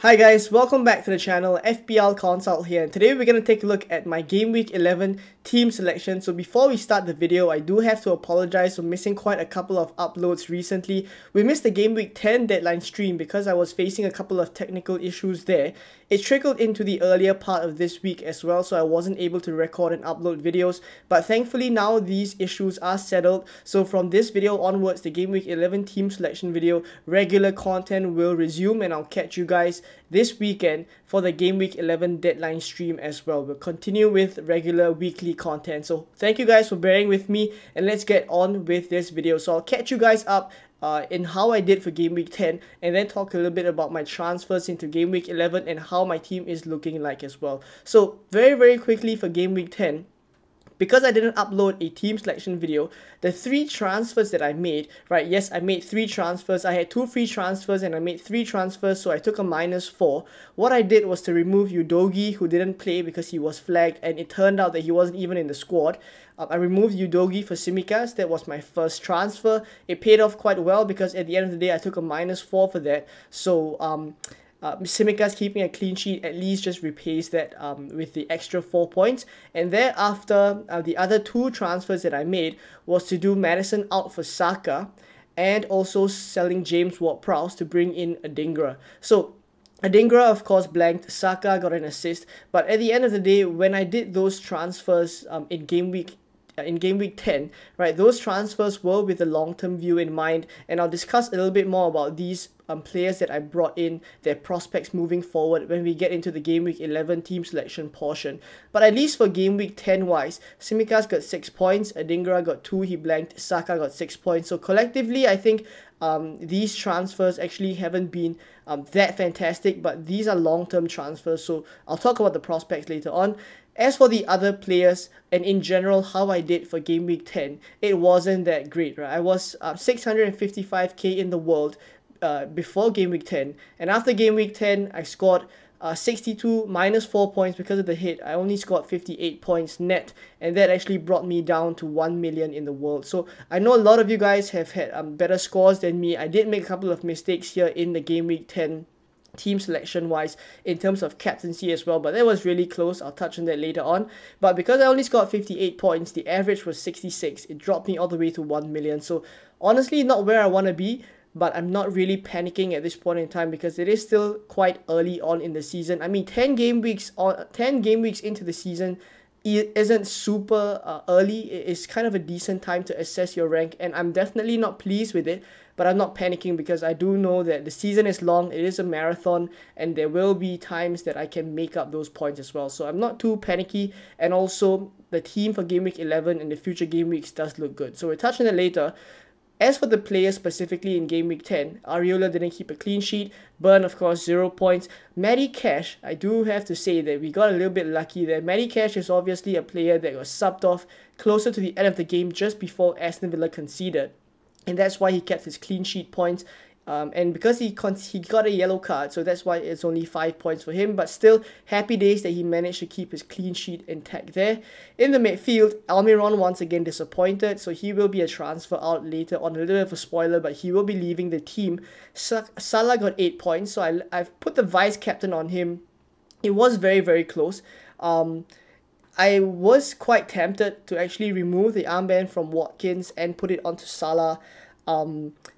Hi guys, welcome back to the channel. FPL Consult here, and today we're going to take a look at my Game Week 11 team selection. So before we start the video, I do have to apologize for missing quite a couple of uploads recently. We missed the Game Week 10 deadline stream because I was facing a couple of technical issues there. It trickled into the earlier part of this week as well, so I wasn't able to record and upload videos. But thankfully now these issues are settled. So from this video onwards, the Game Week 11 team selection video, regular content will resume, and I'll catch you guys this weekend for the Game Week 11 deadline stream as well. We'll continue with regular weekly content. So thank you guys for bearing with me, and let's get on with this video. So I'll catch you guys up in how I did for Game Week 10, and then talk a little bit about my transfers into Game Week 11 and how my team is looking like as well. So very quickly for Game Week 10, because I didn't upload a team selection video, the 3 transfers that I made, right? Yes, I made 3 transfers. I had 2 free transfers and I made 3 transfers, so I took a -4. What I did was to remove Udogi, who didn't play because he was flagged, and it turned out that he wasn't even in the squad. I removed Udogi for Tsimikas. That was my first transfer. It paid off quite well because at the end of the day, I took a -4 for that. So, Tsimikas keeping a clean sheet at least just repays that with the extra 4 points. And thereafter, the other 2 transfers that I made was to do Madison out for Saka, and also selling James Ward-Prowse to bring in Adingra. So Adingra, of course, blanked. Saka got an assist. But at the end of the day, when I did those transfers in Game Week 10, right, those transfers were with a long-term view in mind, and I'll discuss a little bit more about these players that I brought in, their prospects moving forward when we get into the Game Week 11 team selection portion. But at least for Game Week 10 wise, Tsimikas got 6 points, Adingra got 2, he blanked, Saka got 6 points. So collectively, I think these transfers actually haven't been that fantastic, but these are long-term transfers, so I'll talk about the prospects later on. As for the other players, and in general how I did for Game Week 10, it wasn't that great, right? I was 655k in the world before Game Week 10, and after Game Week 10, I scored 62 -4 points because of the hit. I only scored 58 points net, and that actually brought me down to 1 million in the world. So I know a lot of you guys have had better scores than me. I did make a couple of mistakes here in the Game Week 10 team selection wise in terms of captaincy as well, but that was really close. I'll touch on that later on. But because I only scored 58 points, the average was 66. It dropped me all the way to 1 million. So honestly, not where I want to be, but I'm not really panicking at this point in time because it is still quite early on in the season. I mean, 10 game weeks into the season isn't super early. It is kind of a decent time to assess your rank, and I'm definitely not pleased with it, but I'm not panicking because I do know that the season is long, it is a marathon, and there will be times that I can make up those points as well. So I'm not too panicky, and also the team for Game Week 11 and the future game weeks does look good. So we'll touch on it later. As for the players specifically in Game Week 10, Areola didn't keep a clean sheet. Burn, of course, 0 points. Matty Cash, I do have to say that we got a little bit lucky there. Matty Cash is obviously a player that was subbed off closer to the end of the game just before Aston Villa conceded, and that's why he kept his clean sheet points. And because he got a yellow card, so that's why it's only 5 points for him. But still, happy days that he managed to keep his clean sheet intact there. In the midfield, Almiron once again disappointed, so he will be a transfer out later on. A little bit of a spoiler, but he will be leaving the team. Salah got 8 points, so I've put the vice captain on him. It was very close. I was quite tempted to actually remove the armband from Watkins and put it onto Salah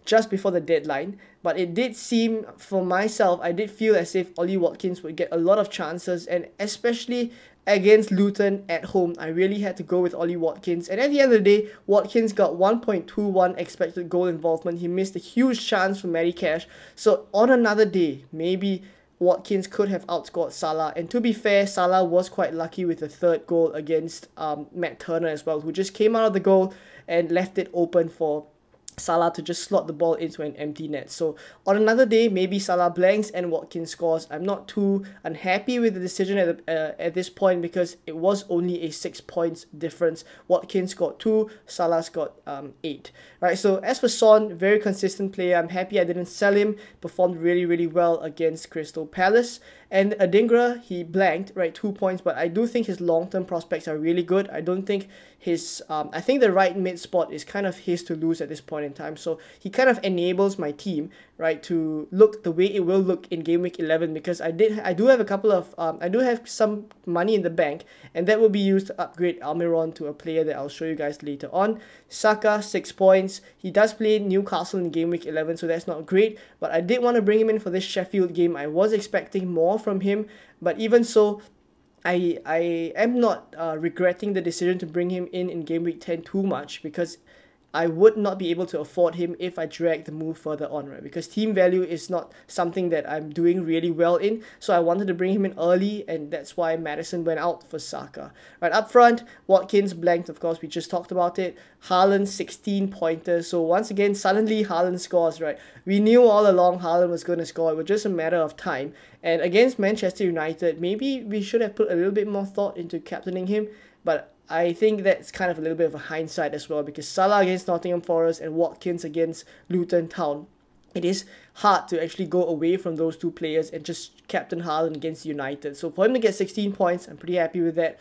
just before the deadline, but it did seem, for myself, I did feel as if Ollie Watkins would get a lot of chances, and especially against Luton at home, I really had to go with Ollie Watkins. And at the end of the day, Watkins got 1.21 expected goal involvement. He missed a huge chance from Matty Cash. So on another day, maybe Watkins could have outscored Salah. And to be fair, Salah was quite lucky with the 3rd goal against Matt Turner as well, who just came out of the goal and left it open for Salah to just slot the ball into an empty net. So on another day, maybe Salah blanks and Watkins scores. I'm not too unhappy with the decision at this point because it was only a 6 points difference. Watkins got 2, Salah's got 8. Right, so as for Son, very consistent player. I'm happy I didn't sell him. Performed really well against Crystal Palace. And Adingra, he blanked, right, 2 points, but I do think his long-term prospects are really good. I don't think his I think the right mid spot is kind of his to lose at this point in time. So he kind of enables my team, right, to look the way it will look in game week 11, because I do have a couple of I do have some money in the bank, and that will be used to upgrade Almiron to a player that I'll show you guys later on. Saka, 6 points. He does play Newcastle in game week 11, so that's not great, but I did want to bring him in for this Sheffield game. I was expecting more from him, but even so, I am not regretting the decision to bring him in game week 10 too much, because I would not be able to afford him if I drag the move further on, right? Because team value is not something that I'm doing really well in, so I wanted to bring him in early, and that's why Maddison went out for Saka. Right, up front, Watkins blanked, of course, we just talked about it. Haaland, 16 pointers, so once again, suddenly Haaland scores, right? We knew all along Haaland was going to score, it was just a matter of time. And against Manchester United, maybe we should have put a little bit more thought into captaining him, but I think that's kind of a little bit of a hindsight as well, because Salah against Nottingham Forest and Watkins against Luton Town, it is hard to actually go away from those two players and just captain Haaland against United. So for him to get 16 points, I'm pretty happy with that.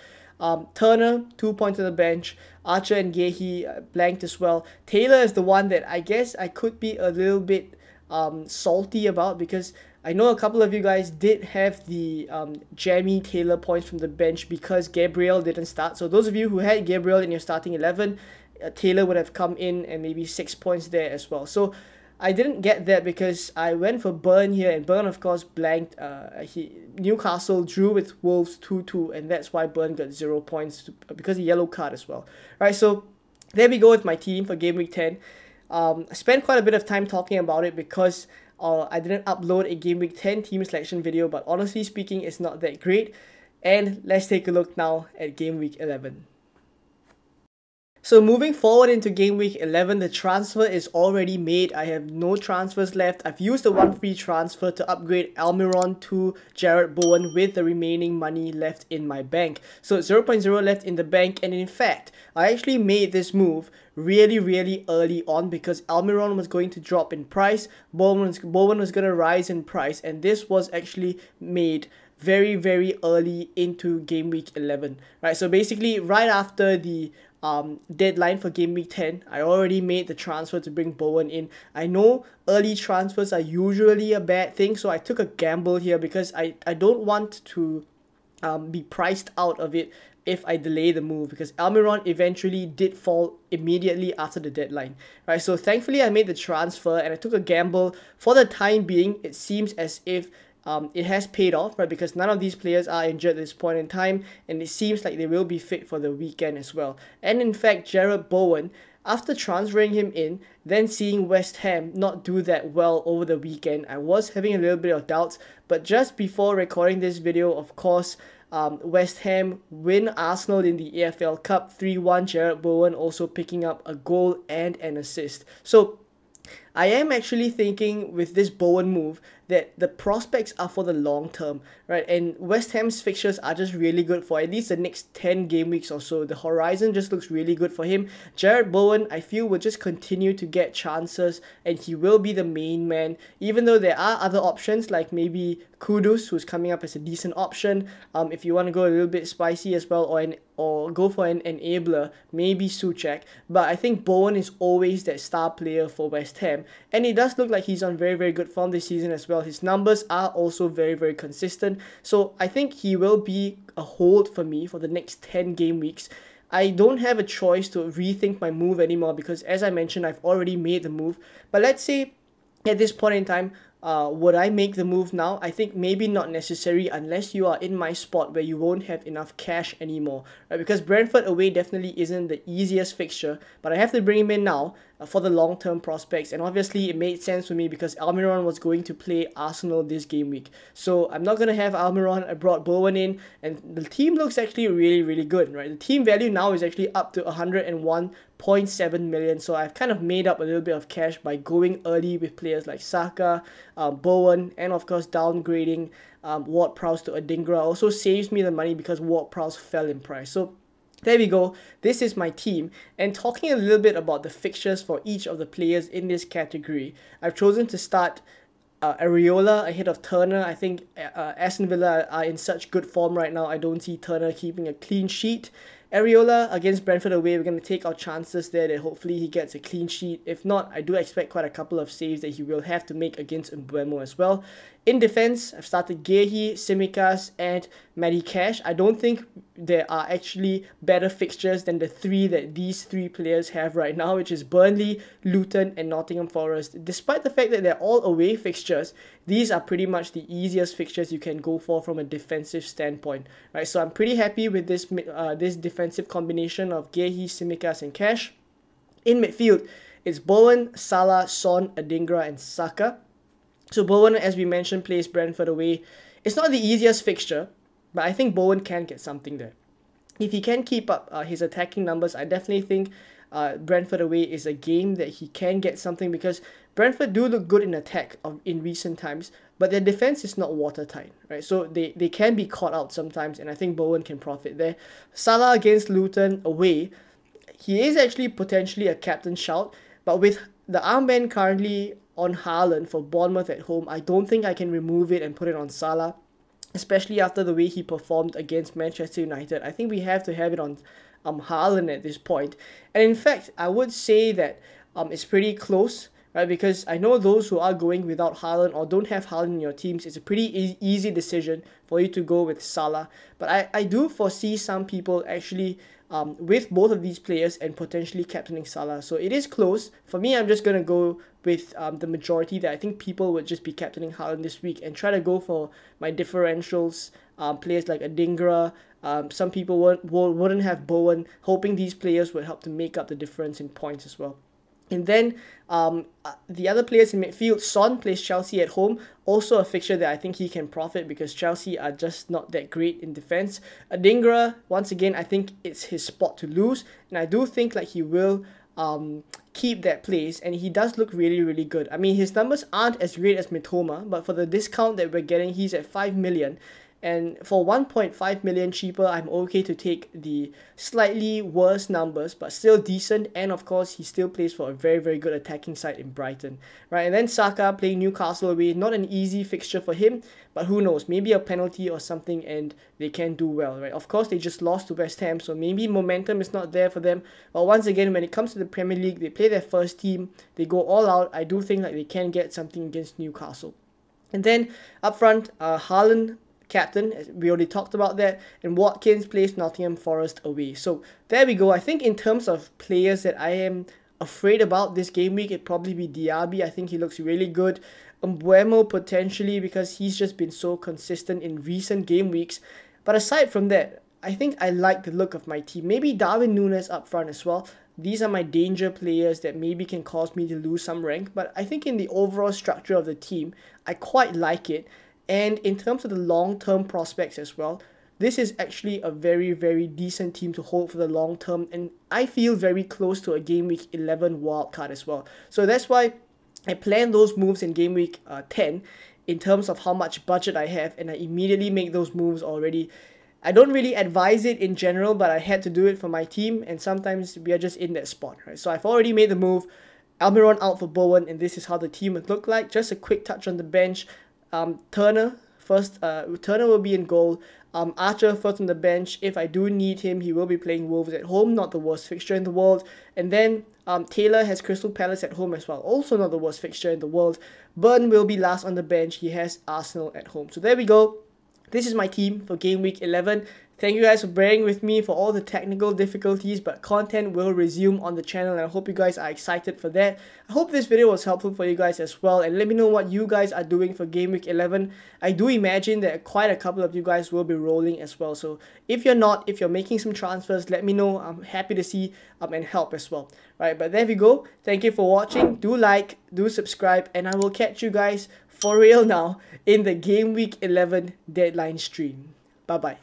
Turner, 2 points on the bench. Archer and Gehi blanked as well. Taylor is the one that I guess I could be a little bit salty about, because I know a couple of you guys did have the Jamie Taylor points from the bench because Gabriel didn't start. So those of you who had Gabriel in your starting 11, Taylor would have come in and maybe 6 points there as well. So I didn't get that because I went for Burn here, and Burn of course blanked. Newcastle drew with Wolves 2-2, and that's why Burn got 0 points because of yellow card as well. Right, so there we go with my team for game week 10. I spent quite a bit of time talking about it because I didn't upload a game week 10 team selection video, but honestly speaking, it's not that great. And let's take a look now at game week 11. So moving forward into game week 11, the transfer is already made. I have no transfers left. I've used the one free transfer to upgrade Almiron to Jarrod Bowen with the remaining money left in my bank. So 0.0 left in the bank, and in fact, I actually made this move really early on because Almiron was going to drop in price, Bowen was going to rise in price, and this was actually made very early into game week 11, right? So basically right after the deadline for game week 10, I already made the transfer to bring Bowen in. I know early transfers are usually a bad thing, so I took a gamble here because I don't want to be priced out of it if I delay the move, because Almiron eventually did fall immediately after the deadline, right? So thankfully I made the transfer and I took a gamble. For the time being, it seems as if it has paid off, right? Because none of these players are injured at this point in time, and it seems like they will be fit for the weekend as well. And in fact, Jarrod Bowen, after transferring him in, then seeing West Ham not do that well over the weekend, I was having a little bit of doubts. But just before recording this video, of course, West Ham win Arsenal in the EFL Cup 3-1, Jarrod Bowen also picking up a goal and an assist. So I am actually thinking with this Bowen move that the prospects are for the long term, right? And West Ham's fixtures are just really good for at least the next 10 game weeks or so. The horizon just looks really good for him. Jarrod Bowen, I feel, will just continue to get chances, and he will be the main man, even though there are other options like maybe Kudus, who's coming up as a decent option. If you want to go a little bit spicy as well, or go for an enabler, maybe Souček. But I think Bowen is always that star player for West Ham, and it does look like he's on very good form this season as well. His numbers are also very consistent, so I think he will be a hold for me for the next 10 game weeks. I don't have a choice to rethink my move anymore because, as I mentioned, I've already made the move. But let's say at this point in time, would I make the move now? I think maybe not necessary unless you are in my spot where you won't have enough cash anymore, right? Because Brentford away definitely isn't the easiest fixture, but I have to bring him in now for the long-term prospects. And obviously it made sense for me because Almiron was going to play Arsenal this game week, so I'm not going to have Almiron. I brought Bowen in, and the team looks actually really good, right? The team value now is actually up to 101.7 million, so I've kind of made up a little bit of cash by going early with players like Saka, Bowen, and of course downgrading Ward-Prowse to Adingra also saves me the money because Ward-Prowse fell in price. So there we go, this is my team. And talking a little bit about the fixtures for each of the players in this category, I've chosen to start Areola ahead of Turner. I think Aston Villa are in such good form right now. I don't see Turner keeping a clean sheet. Areola against Brentford away, we're going to take our chances there that hopefully he gets a clean sheet. If not, I do expect quite a couple of saves that he will have to make against Mbeumo as well. In defense, I've started Gehi, Tsimikas, and Matty Cash. I don't think there are actually better fixtures than the three that these three players have right now, which is Burnley, Luton, and Nottingham Forest. Despite the fact that they're all away fixtures, these are pretty much the easiest fixtures you can go for from a defensive standpoint, right? So I'm pretty happy with this this defensive combination of Gehi, Tsimikas, and Cash. In midfield, it's Bowen, Salah, Son, Adingra, and Saka. So Bowen, as we mentioned, plays Brentford away. It's not the easiest fixture, but I think Bowen can get something there. If he can keep up his attacking numbers, I definitely think Brentford away is a game that he can get something, because Brentford do look good in attack in recent times, but their defense is not watertight, right? So they can be caught out sometimes, and I think Bowen can profit there. Salah against Luton away, he is actually potentially a captain shout, but with the armband currently on Haaland for Bournemouth at home, I don't think I can remove it and put it on Salah, especially after the way he performed against Manchester United. I think we have to have it on Haaland at this point. And in fact, I would say that it's pretty close, right? Because I know those who are going without Haaland or don't have Haaland in your teams, it's a pretty easy decision for you to go with Salah. But I do foresee some people actually with both of these players and potentially captaining Salah. So it is close. For me, I'm just going to go with the majority that I think people would just be captaining Haaland this week and try to go for my differentials, players like Adingra. Some people wouldn't have Bowen, hoping these players would help to make up the difference in points as well. And then the other players in midfield, Son plays Chelsea at home. Also a fixture that I think he can profit because Chelsea are just not that great in defense. Adingra, once again, I think it's his spot to lose. And I do think like he will keep that place. And he does look really, really good. I mean, his numbers aren't as great as Mitoma, but for the discount that we're getting, he's at 5 million. And for 1.5 million cheaper, I'm okay to take the slightly worse numbers, but still decent. And of course, he still plays for a very, very good attacking side in Brighton, right? And then Saka playing Newcastle away, not an easy fixture for him, but who knows? Maybe a penalty or something, and they can do well, right? Of course, they just lost to West Ham, so maybe momentum is not there for them. But once again, when it comes to the Premier League, they play their first team, they go all out. I do think like they can get something against Newcastle. And then up front, Haaland, captain, we already talked about that, and Watkins plays Nottingham Forest away. So there we go. I think in terms of players that I am afraid about this game week, it'd probably be Diaby. I think he looks really good. Mbeumo potentially, because he's just been so consistent in recent game weeks. But aside from that, I think I like the look of my team. Maybe Darwin Núñez up front as well. These are my danger players that maybe can cause me to lose some rank, but I think in the overall structure of the team, I quite like it. And in terms of the long-term prospects as well, this is actually a very, very decent team to hold for the long term. And I feel very close to a Game Week 11 wildcard as well. So that's why I plan those moves in Game Week 10 in terms of how much budget I have. And I immediately make those moves already. I don't really advise it in general, but I had to do it for my team. And sometimes we are just in that spot, right? So I've already made the move. Almiron out for Bowen, and this is how the team would look like. Just a quick touch on the bench. Turner first. Turner will be in goal. Archer first on the bench. If I do need him, he will be playing Wolves at home, not the worst fixture in the world. And then Taylor has Crystal Palace at home as well, also not the worst fixture in the world. Burn will be last on the bench. He has Arsenal at home. So there we go. This is my team for Game Week 11. Thank you guys for bearing with me for all the technical difficulties, but content will resume on the channel, and I hope you guys are excited for that. I hope this video was helpful for you guys as well, and let me know what you guys are doing for Game Week 11. I do imagine that quite a couple of you guys will be rolling as well, so if you're not, if you're making some transfers, let me know. I'm happy to see and help as well. Right, but there we go. Thank you for watching. Do like, do subscribe, and I will catch you guys for real now in the Game Week 11 deadline stream. Bye-bye.